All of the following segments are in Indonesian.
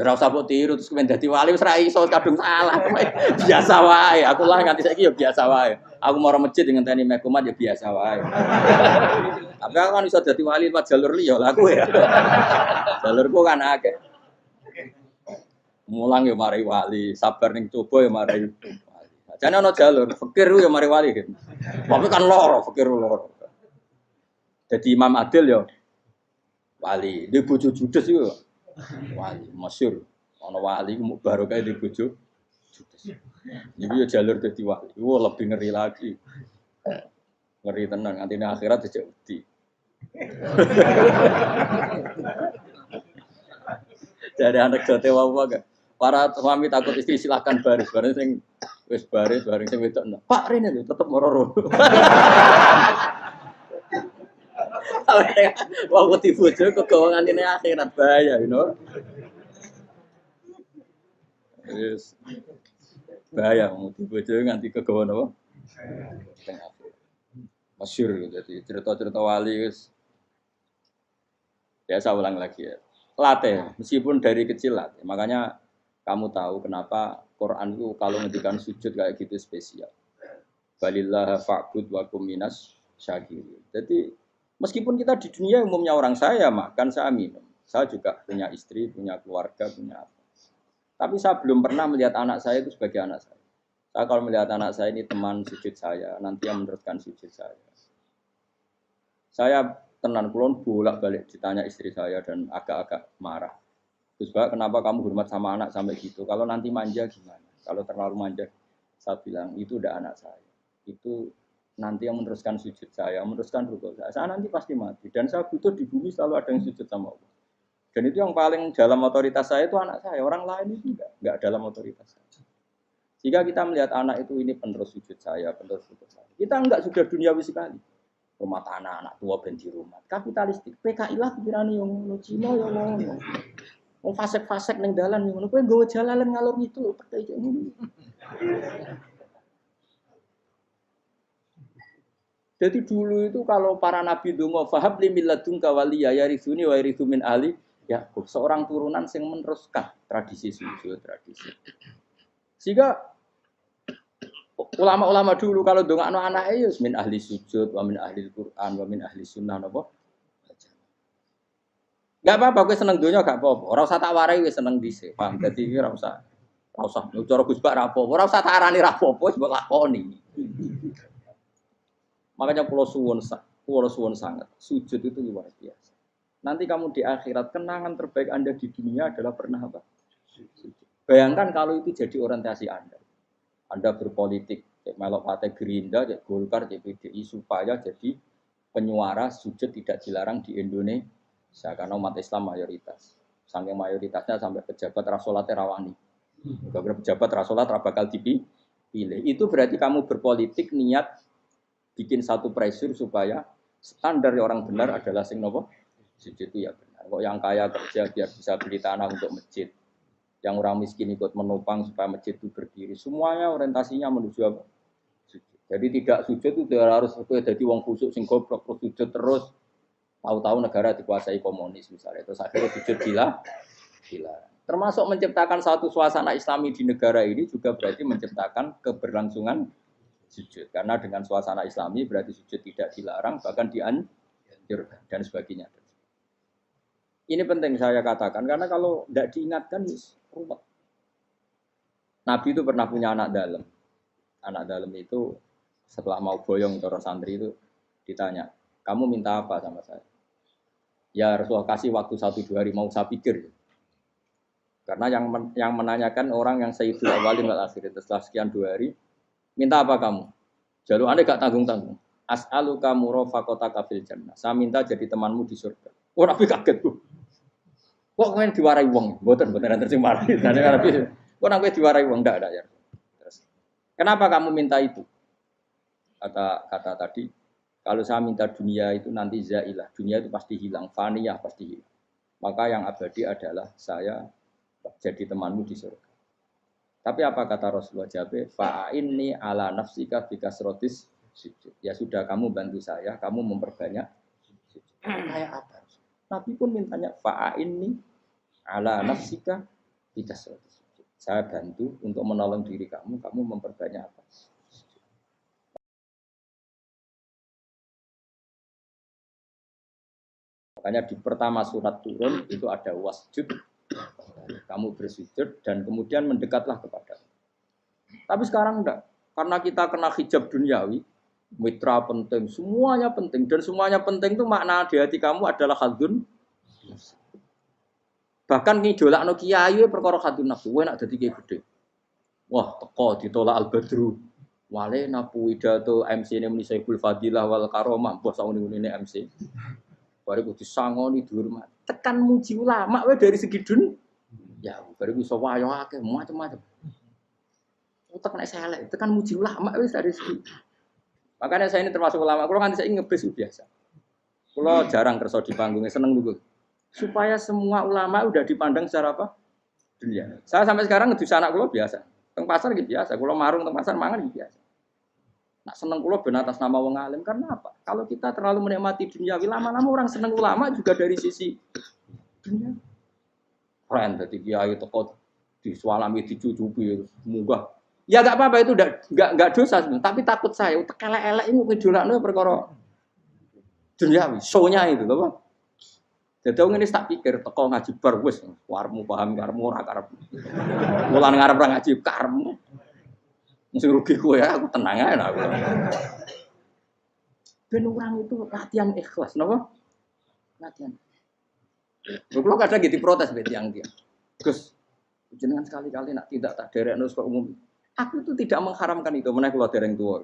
ora usah mbok tiru terus kemen dadi wali wis ra iso kadung salah. Biasa wae. Aku lah nganti saiki ya biasa wae. Aku mau masjid ngenteni mek kumat ya biasa wae. Tapi aku kan iso dadi wali lewat jalur liya lah aku ya. Jalurku kan akeh. Mulang ya mari wali, sabar ning coba ya mari wali. Jane ana jalur fikir ya mari wali gitu. Tapi kan loro, fikir loro. Jadi Imam Adil ya wali, di bojo judes iku wali, masyhur. Ana wali ku barokah di bojo judes. Iki ya jalur dadi wali. Wah, lebih ngeri lagi. Ngeri tenan nganti ning akhirat dijak wedi. Jadi anak jote wae para suami takut istri silakan baris sing wis baris bareng sing wedok. Pak rene lho tetep moro-moro. Wah, wedi bojo kegawa ngantine akhirat bahaya, you know. Yes. Bahaya wedi bojo nganti kegawa napa? Masyhur jadi cerita-cerita wali wis biasa ulang lagi ya. Latih, meskipun dari kecil latih. Makanya kamu tahu kenapa Quran itu kalau ngendikan sujud kayak gitu spesial. Balillah fa'bud wa kum minas syakirin. Jadi meskipun kita di dunia umumnya orang saya makan, saya minum. Saya juga punya istri, punya keluarga, punya apa. Tapi saya belum pernah melihat anak saya itu sebagai anak saya. Saya kalau melihat anak saya ini teman sujud saya, nanti yang meneruskan sujud saya. Saya tenan kulon bolak-balik ditanya istri saya dan agak-agak marah. Terus Pak, kenapa kamu hormat sama anak sampai gitu? Kalau nanti manja gimana? Kalau terlalu manja, saya bilang itu udah anak saya. Itu nanti yang meneruskan sujud saya, meneruskan rukuk saya. Saya nanti pasti mati dan saya butuh di bumi selalu ada yang sujud sama Allah. Dan itu yang paling dalam otoritas saya itu anak saya. Orang lain itu enggak dalam otoritas saya. Jika kita melihat anak itu ini penerus sujud saya, penerus rukuk saya. Kita enggak sudah duniawi sekali. Rumah tanah, anak tua ben di rumah. Kapitalistik. PKI lah pikirane yang ngono, Cina ya ngono. Wong fasek-fasek ning dalan ngono, kowe nggawa jalalan ngalor itu percaya ngono. Jadi dulu itu kalau para nabi donga fahab li milladunka waliya yarithuni wa yarithu min ali ya seorang turunan sing meneruskan tradisi sujud tradisi. Sehingga ulama-ulama dulu kalau dongakno anake ya min ahli sujud wa min ahli Quran wa min ahli sunnah napa. Enggak apa-apa kowe seneng donya gak apa-apa. Ora usah tak warai wis seneng dhisik. Paham? Dadi iki ora usah. Ora usah cara Gus Bak ra apa-apa. Ora usah tak arani ra apa-apa wis mbok lakoni. Makanya pulau suwun sangat. Sujud itu luar biasa. Nanti kamu di akhirat kenangan terbaik Anda di dunia adalah pernah apa? Sujud. Bayangkan kalau itu jadi orientasi Anda. Anda berpolitik, melok partai Gerindra, Golkar, PDI supaya jadi penyuara sujud tidak dilarang di Indonesia karena umat Islam mayoritas. Saking mayoritasnya sampai pejabat rasolatnya rawani. Beberapa pejabat rasolat bakal dipilih. Itu berarti kamu berpolitik niat bikin satu pressure supaya standar orang benar adalah sing nopo sujud itu ya benar. Kok yang kaya kerja biar bisa beli tanah untuk masjid. Yang orang miskin ikut menopang supaya masjid itu berdiri. Semuanya orientasinya menuju apa? Sujud. Jadi tidak sujud itu harus jadi wong khusuk sing goblok terus sujud terus. Tahu-tahu negara dikuasai komunis misalnya. Terus akhirnya sujud gila. Termasuk menciptakan satu suasana Islami di negara ini juga berarti menciptakan keberlangsungan sujud. Karena dengan suasana Islami berarti sujud tidak dilarang bahkan dianjurkan dan sebagainya. Ini penting saya katakan karena kalau tidak diingatkan ruwet. Nabi itu pernah punya anak dalam. Anak dalam itu setelah mau boyong cara santri itu ditanya, kamu minta apa sama saya? Ya Rasulullah kasih waktu 1-2 hari mau saya pikir. Karena yang menanyakan orang yang sayyidul awwalin wal akhirin setelah sekian 2 hari, minta apa kamu? Jalur Anda gak tanggung-tanggung. As'aluka murafaqataka fil jannah. Saya minta jadi temanmu di surga. Oh, Nabi kaget tuh. Kok kalian diwarai wong? Mboten terus marahi. Nabi, kok Nabi diwarai wong ndak ada ya. Terus, kenapa kamu minta itu? Kata tadi, kalau saya minta dunia itu nanti zailah. Dunia itu pasti hilang, faniyah pasti hilang. Maka yang abadi adalah saya jadi temanmu di surga. Tapi apa kata Rasulullah Jabe? Fa'inni ala nafsika bikasrotis sujud. Ya sudah kamu bantu saya, kamu memperbanyak sujud. Kayak apa? Nabi pun mintanya fa'inni ala nafsika Tidak sholat sujud. Saya bantu untuk menolong diri kamu memperbanyak apa? Makanya di pertama surat turun itu ada wasjud, kamu bersujud dan kemudian mendekatlah kepada. Tapi sekarang enggak, karena kita kena hijab duniawi, mitra penting, semuanya penting dan semuanya penting itu makna di hati kamu adalah hadun. Bahkan ngidolakno kiai perkara hadun nafsu, kowe nak dadi kiai gede. Wah, teko ditolak al-badru. Wale napu pidato MC ini muni Saiful Fadilah wal Karomah, bos sauni-unine MC. Baru disangoni dihormat. Tekan muji ulama wae dari segi dun. Ya, baru bisa wayo akeh macam-macam. Utek nek selek, tekan muji ulama wis dari segi. Makanya saya ini termasuk ulama. Kalau nanti saya ngebes biasa. Kalau jarang kerja di panggungnya seneng dulu. Supaya semua ulama udah dipandang secara apa? Dunia. Saya sampai sekarang ngedus anak kula biasa. Teng pasar gitu biasa. Kalau marung teng pasar mangan gitu biasa. Nak seneng kula ben atas nama wong alim karena apa? Kalau kita terlalu menikmati dunia, lama-lama orang seneng ulama juga dari sisi dunia. Keren dadi kiai teko disualami dicucupi munggah. Ya enggak apa-apa itu enggak dosa sebenarnya, tapi takut saya utek elek-elek iku ngidolakno perkara duniawi, show-nya itu lho, Pak. Jadi aku ini tak pikir teko ngaji bar wis warmu paham karmu ora karep. Mulan ngarep ora ngaji karmu. Mesti rugi kowe ya, aku tenang ae aku. Ben orang itu latihan ikhlas, napa? Latihan. Lho kadang gitu protes mbek tiyang-tiyang. Gus, jenengan sekali-kali nak tidak tak derekno kok umum. Aku itu tidak mengharamkan itu, meneh kula dereng tuwa.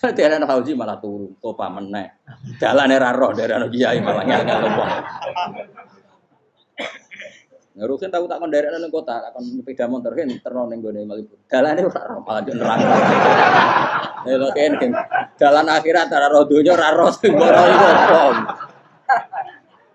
Derekno haji malah turu, topa meneh. Dalane ra roh derekno kiai malah ngel-ngel topa. Ngurusin tahu tak konderekno ning kota, tak kon sepeda motor kan terno ning gone Malibu. Dalane ora roh malah yo neraka. Lha kene dalan akhirat ora roh donya ora roh sing ora iku apa.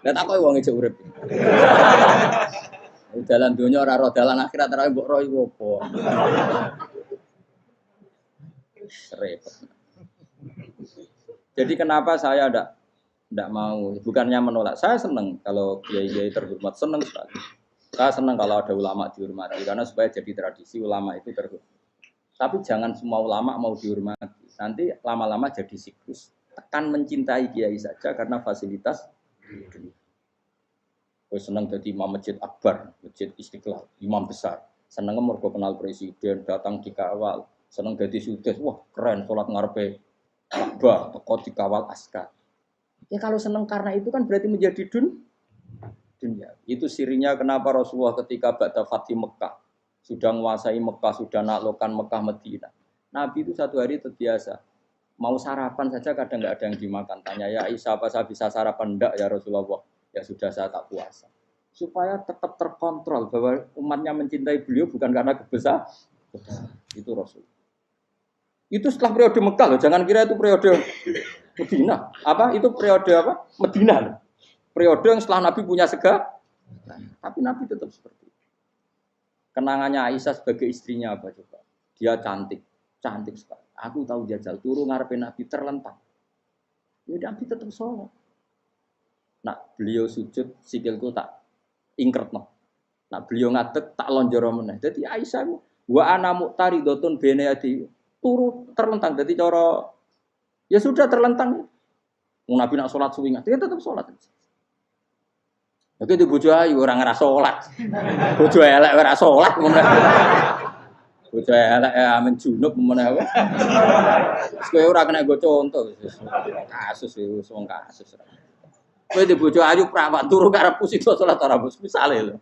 Lah tak kowe wong ijo urip. Dalan donya ora roh dalan akhirat ora mbok roh iku apa. Repot. Jadi kenapa saya enggak mau, bukannya menolak. Saya senang kalau kiai-kiai terhormat, senang sekali. Saya senang kalau ada ulama dihormati karena supaya jadi tradisi ulama itu terhormat. Tapi jangan semua ulama mau dihormati. Nanti lama-lama jadi siklus. Tekan mencintai kiai saja karena fasilitas. Gue senang jadi imam masjid akbar, masjid Istiqlal, imam besar. Senang mergo kenal presiden, datang dikawal. Senang jadi sukses, wah keren sholat ngarepe Ka'bah, teko dikawal askar. Ya kalau senang karena itu kan berarti menjadi dunia. Itu sirinya kenapa Rasulullah ketika ba'da Fathi Mekah sudah menguasai Mekah, sudah naklukkan Mekah Madinah. Nabi itu satu hari terbiasa. Mau sarapan saja kadang enggak ada yang dimakan. Tanya ya Aisyah apa saya bisa sarapan? Enggak ya Rasulullah. Ya sudah saya tak puasa. Supaya tetap terkontrol bahwa umatnya mencintai beliau bukan karena kebesaran. Itu Rasul. Itu setelah periode Mekah loh. Jangan kira itu periode Medina. Apa? Itu periode apa? Medina. Periode yang setelah Nabi punya segala. Tapi Nabi tetap seperti itu. Kenangannya Aisyah sebagai istrinya apa coba? Dia cantik. Cantik sekali. Aku tahu jajal. Turu ngarepin Nabi terlentang. Ya Nabi tetap sholat. Nah beliau sujud sikilku tak ingkret no. Nah beliau ngadeg tak lonjoro meneh. Jadi Aisyah wa ana muqtaridotun bene adi turu terlentang. Jadi cara ya sudah terlentang. Nabi nak sholat suwingat dia tetap sholat. Oke itu bojo ayu orang ngerasa sholat. Bojo elek ora sholat meneh. Bojo elek amen junub meneh wae. Kowe ora kena go contoh kasus iki wong kasus. Kowe di bojo ayu prawan turu karep pusito salat ora bos misale lho.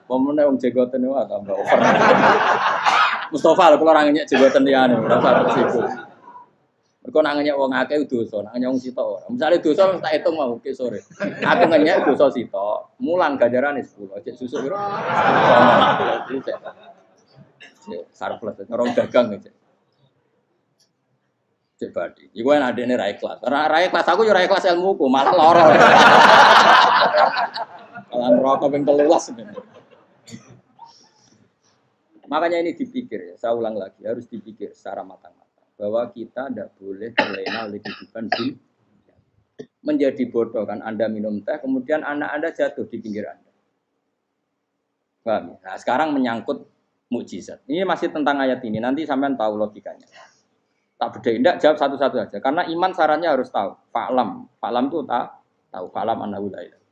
Pomene wong jegoten wae tambah over. Mustofa lho kula ora ngenyek jegoten liyane ora usah siku. Mergo nak ngenyek wong akeh dosa, nak ngenyek wong sitok ora. Misale dosa tak hitung mau ke sore. Aku ngenyek dosa sitok, mulang ganjarane 10. Cek susuk piro? Sarplus ngerong dagang iki. Cek badi. Iku enak adene ra ikhlas. Ra ikhlas aku yo ra ikhlas ilmuku, malah lara. Kalau ngerokok ping 13. Makanya ini dipikir ya, saya ulang lagi, harus dipikir secara matang-matang. Bahwa kita tidak boleh terlena oleh kehidupan dunia. Menjadi bodoh kan, Anda minum teh, kemudian anak Anda jatuh di pinggir Anda. Paham ya? Nah, sekarang menyangkut mukjizat. Ini masih tentang ayat ini. Nanti sampean tahu logikanya. Tak bedain, enggak jawab satu-satu aja. Karena iman sarannya harus tahu. Fa'lam. Fa'lam itu tak tahu. Fa'lam annahu la ilaha.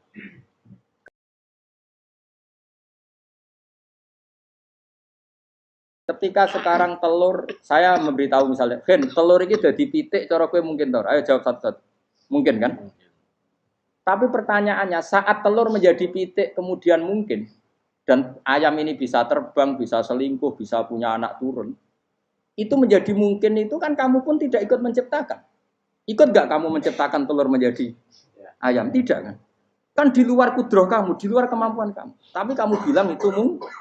Ketika sekarang telur, saya memberitahu misalnya, Gen, telur ini udah dipitik, cara kowe mungkin tor. Ayo jawab satu-satu. Mungkin kan? Tapi pertanyaannya, saat telur menjadi pitik kemudian mungkin, dan ayam ini bisa terbang, bisa selingkuh, bisa punya anak turun, itu menjadi mungkin itu kan kamu pun tidak ikut menciptakan. Ikut gak kamu menciptakan telur menjadi ayam? Tidak kan? Kan di luar kudroh kamu, di luar kemampuan kamu. Tapi kamu bilang itu mungkin.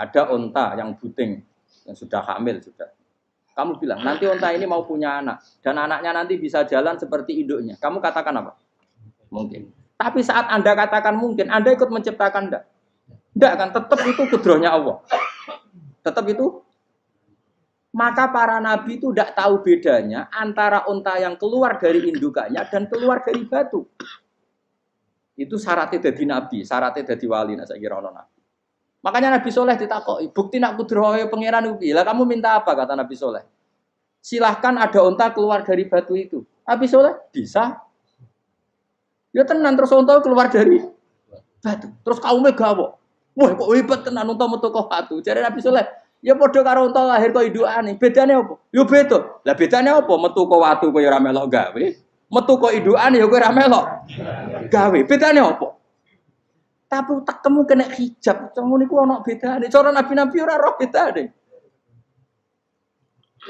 Ada onta yang buting, yang sudah hamil sudah. Kamu bilang, nanti onta ini mau punya anak. Dan anaknya nanti bisa jalan seperti induknya. Kamu katakan apa? Mungkin. Tapi saat Anda katakan mungkin, Anda ikut menciptakan enggak? Enggak kan? Tetap itu kudrohnya Allah. Tetap itu. Maka para nabi itu tidak tahu bedanya antara onta yang keluar dari indukannya dan keluar dari batu. Itu syaratnya jadi nabi, syaratnya jadi wali. Nah, saya kira orang nabi. Makanya Nabi Soleh ditakoki, bukti nak kudrohe pangeran ubi. Lah kamu minta apa kata Nabi Soleh? Silahkan ada onta keluar dari batu itu. Nabi Soleh bisa. Ya tenan terus onta keluar dari batu. Terus kaumnya gawo. Wah kok hebat tenan onta metu kok batu. Jare Nabi Soleh, ya padha karo onta lahir kok indukane. Bedane apa? Ya beda. Lah bedane apa? Metu kok watu kok ora melok gawe. Metu kok indukane ya kowe ora melok gawe. Bedane apa? Tapi tekemu kena hijab, kamu niku ana bedane. Cara nabi-nabi ora roh bedane.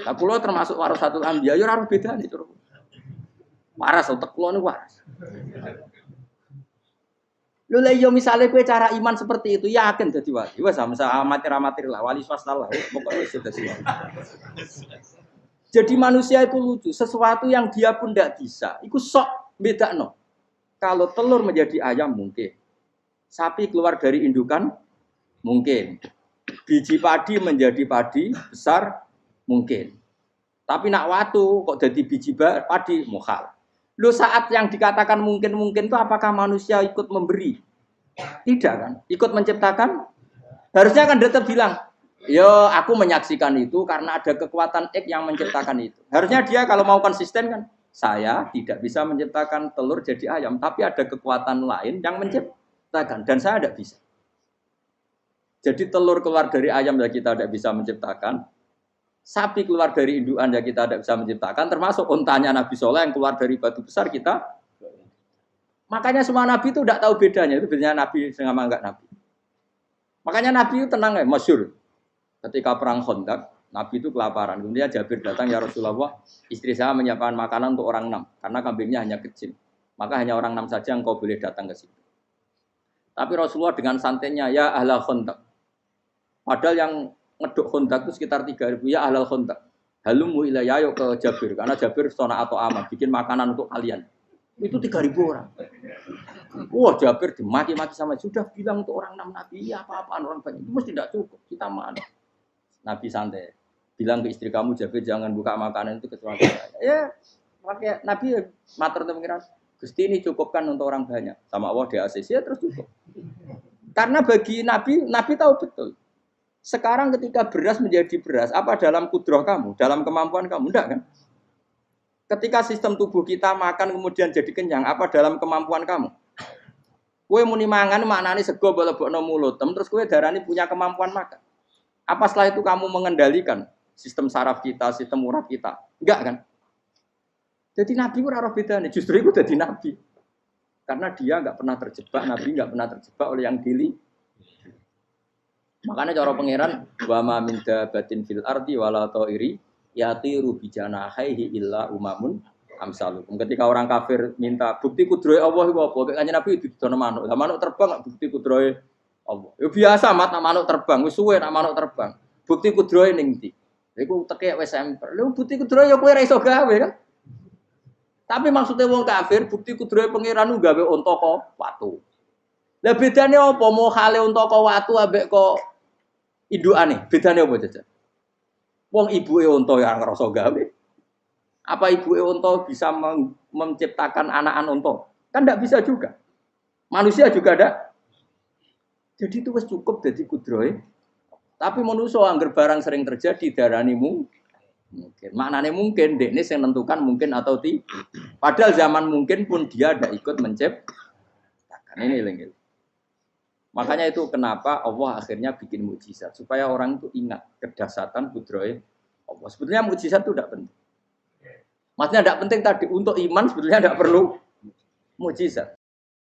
Lah kula termasuk warasatul anbiya ya ora roh bedane, cara. Waras utek kula niku waras. Lho lha yo misale kowe cara iman seperti itu, yakin dadi wali. Wes sama amatir-amatir lah, wali swasta lah, pokoke wis dadi wali. Jadi manusia itu lucu, sesuatu yang dia pun tidak bisa, itu sok bedakno. Kalau telur menjadi ayam mungkin. Sapi keluar dari indukan mungkin. Biji padi menjadi padi besar mungkin. Tapi nak watu kok jadi biji padi mukhal. Lu saat yang dikatakan mungkin-mungkin itu apakah manusia ikut memberi? Tidak kan? Ikut menciptakan? Harusnya kan tetap bilang, yo aku menyaksikan itu karena ada kekuatan X yang menciptakan itu. Harusnya dia kalau mau konsisten kan, saya tidak bisa menciptakan telur jadi ayam, tapi ada kekuatan lain yang menciptakan. Dan saya tidak bisa. Jadi telur keluar dari ayam ya kita tidak bisa menciptakan. Sapi keluar dari indukan ya kita tidak bisa menciptakan. Termasuk ontanya Nabi Soleh yang keluar dari batu besar kita. Makanya semua Nabi itu tidak tahu bedanya. Itu bedanya Nabi sama enggak Nabi. Makanya Nabi itu tenang ya, masyhur. Ketika perang Khandaq, Nabi itu kelaparan. Kemudian Jabir datang, ya Rasulullah, istri saya menyiapkan makanan untuk orang 6. Karena kambingnya hanya kecil. Maka hanya orang 6 saja yang kau boleh datang ke situ. Tapi Rasulullah dengan santainya, ya ahlal Khandaq. Padahal yang ngeduk Khandaq itu sekitar 3.000, ya ahlal Khandaq. Halumu ilayya yuk ke Jabir. Karena Jabir sona atau amat, bikin makanan untuk kalian. Itu 3.000 orang. Wah Jabir dimaki-maki sama, sudah bilang untuk orang 6 Nabi, ya apa-apaan orang banyak. Itu mesti tidak cukup, kita mana. Nabi santai. Bilang ke istri kamu, Jabir jangan buka makanan itu kecuali saya. Ya, pakai Nabi matur temu pengiran. Gusti ini cukupkan untuk orang banyak. Sama Allah di ACC ya terus cukup. Karena bagi Nabi, Nabi tahu betul. Sekarang ketika beras menjadi beras, apa dalam kudroh kamu? Dalam kemampuan kamu? Enggak kan? Ketika sistem tubuh kita makan kemudian jadi kenyang, apa dalam kemampuan kamu? Kue muni mangan maknane sego bolebokno mulut, terus kue darani punya kemampuan makan. Apa setelah itu kamu mengendalikan sistem saraf kita, sistem urat kita? Enggak kan? Jadi Nabi ora roh bedane, justru itu jadi Nabi. Karena dia enggak pernah terjebak, Nabi enggak pernah terjebak oleh yang dili. Makanya cara pangeran wa ma min dabatin fil ardi wala ta'iri yatiru bi janahihi illa umamun amsalukum. Ketika orang kafir minta bukti kudrohe Allah iku apa? Kanjeng Nabi didono manuk. Lah manuk terbang bukti kudrohe Allah. Ya biasa mat manuk terbang, wis suwe nak manuk terbang. Bukti kudrohe ning ndi? Iku teke wis semper. Lha bukti kudrohe ya kowe ora iso gawe kan? Tapi maksudnya wong kafir bukti kudrohe pangeran gawe unta kok watu. Lah bedane apa? Mau khale unta kok watu ambek kok indukane? Bedane apa jajan? Wong ibuke unta ya ngrasa gawe. Apa ibuke unta bisa menciptakan anak-anak unta? Kan enggak bisa juga. Manusia juga ada. Jadi itu wis cukup jadi kudrohe. Tapi manusia angger barang sering terjadi darani mungkin. Maknanya mungkin, dekne sing nentukan mungkin atau tidak. Padahal zaman mungkin pun dia ada ikut menciptakan ini lagi. Makanya itu kenapa Allah akhirnya bikin mukjizat supaya orang itu ingat kedahsyatan kudrohe Allah. Sebetulnya mukjizat itu tidak penting. Maksudnya tidak penting tadi untuk iman sebetulnya tidak perlu mukjizat.